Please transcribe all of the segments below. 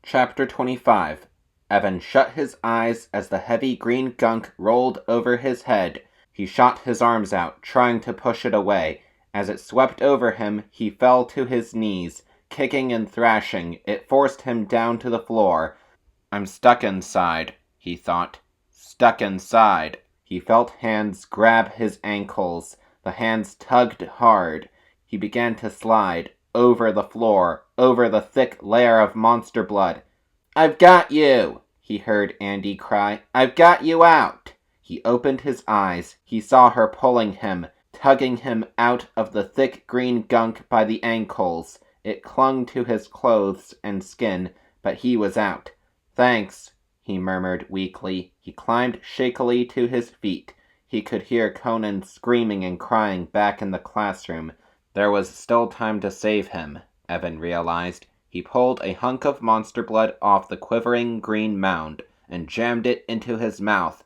Chapter 25. Evan shut his eyes as the heavy green gunk rolled over his head. He shot his arms out, trying to push it away. As it swept over him, he fell to his knees. Kicking and thrashing, it forced him down to the floor. I'm stuck inside, he thought. Stuck inside. He felt hands grab his ankles. The hands tugged hard. He began to slide, over the floor, over the thick layer of monster blood. "I've got you!" he heard Andy cry. "I've got you out!" He opened his eyes. He saw her pulling him, tugging him out of the thick green gunk by the ankles. It clung to his clothes and skin, but he was out. "Thanks," he murmured weakly. He climbed shakily to his feet. He could hear Conan screaming and crying back in the classroom. There was still time to save him, Evan realized. He pulled a hunk of monster blood off the quivering green mound and jammed it into his mouth.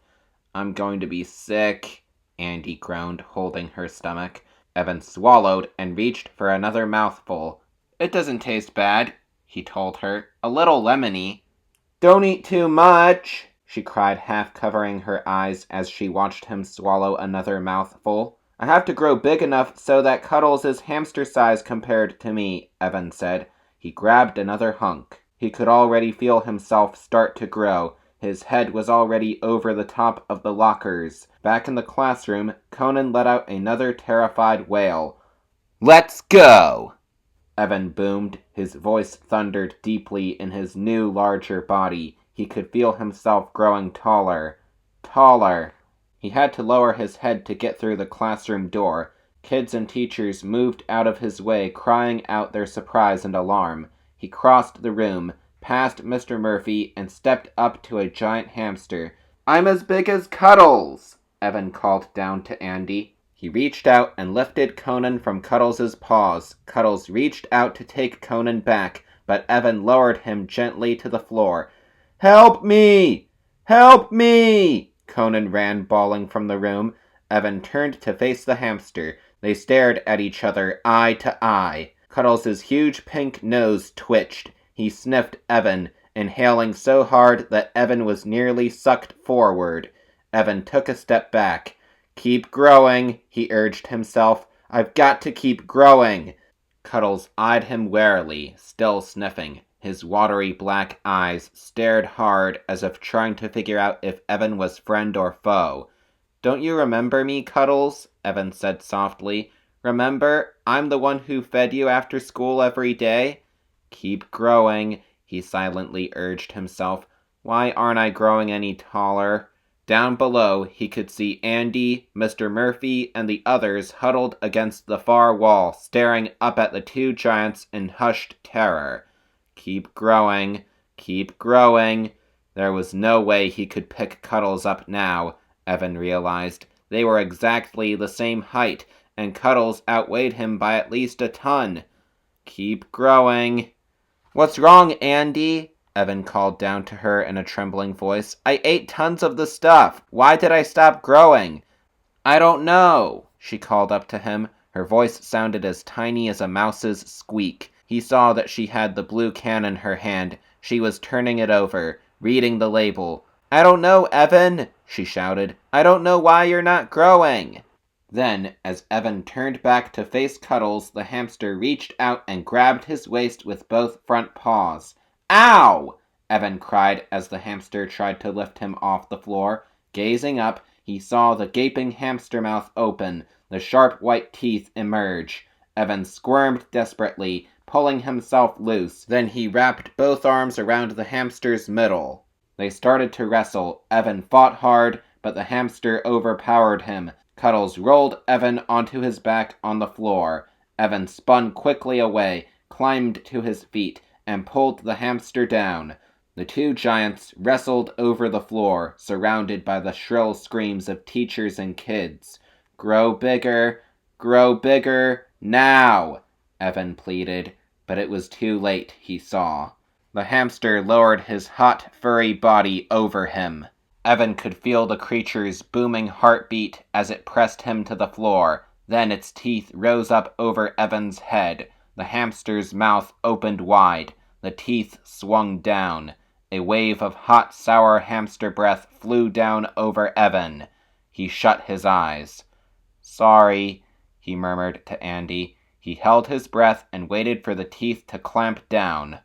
"I'm going to be sick," Andy groaned, holding her stomach. Evan swallowed and reached for another mouthful. "It doesn't taste bad," he told her. "A little lemony." "Don't eat too much," she cried, half covering her eyes as she watched him swallow another mouthful. "I have to grow big enough so that Cuddles is hamster size compared to me," Evan said. He grabbed another hunk. He could already feel himself start to grow. His head was already over the top of the lockers. Back in the classroom, Conan let out another terrified wail. "Let's go!" Evan boomed. His voice thundered deeply in his new, larger body. He could feel himself growing taller. Taller. He had to lower his head to get through the classroom door. Kids and teachers moved out of his way, crying out their surprise and alarm. He crossed the room, passed Mr. Murphy, and stepped up to a giant hamster. "I'm as big as Cuddles!" Evan called down to Andy. He reached out and lifted Conan from Cuddles' paws. Cuddles reached out to take Conan back, but Evan lowered him gently to the floor. "Help me! Help me!" Conan ran bawling from the room. Evan turned to face the hamster. They stared at each other, eye to eye. Cuddles' huge pink nose twitched. He sniffed Evan, inhaling so hard that Evan was nearly sucked forward. Evan took a step back. "Keep growing," he urged himself. "I've got to keep growing." Cuddles eyed him warily, still sniffing. His watery black eyes stared hard as if trying to figure out if Evan was friend or foe. "Don't you remember me, Cuddles?" Evan said softly. "Remember, I'm the one who fed you after school every day?" "Keep growing," he silently urged himself. "Why aren't I growing any taller?" Down below, he could see Andy, Mr. Murphy, and the others huddled against the far wall, staring up at the two giants in hushed terror. Keep growing. Keep growing. There was no way he could pick Cuddles up now, Evan realized. They were exactly the same height, and Cuddles outweighed him by at least a ton. Keep growing. "What's wrong, Andy?" Evan called down to her in a trembling voice. "I ate tons of the stuff. Why did I stop growing?" "I don't know," she called up to him. Her voice sounded as tiny as a mouse's squeak. He saw that she had the blue can in her hand. She was turning it over, reading the label. "I don't know, Evan," she shouted. "I don't know why you're not growing." Then, as Evan turned back to face Cuddles, the hamster reached out and grabbed his waist with both front paws. "Ow!" Evan cried as the hamster tried to lift him off the floor. Gazing up, he saw the gaping hamster mouth open, the sharp white teeth emerge. Evan squirmed desperately, pulling himself loose. Then he wrapped both arms around the hamster's middle. They started to wrestle. Evan fought hard, but the hamster overpowered him. Cuddles rolled Evan onto his back on the floor. Evan spun quickly away, climbed to his feet, and pulled the hamster down. The two giants wrestled over the floor, surrounded by the shrill screams of teachers and kids. Grow bigger, now!" Evan pleaded, but it was too late, he saw. The hamster lowered his hot, furry body over him. Evan could feel the creature's booming heartbeat as it pressed him to the floor. Then its teeth rose up over Evan's head. The hamster's mouth opened wide. The teeth swung down. A wave of hot, sour hamster breath flew down over Evan. He shut his eyes. "Sorry," he murmured to Andy. He held his breath and waited for the teeth to clamp down.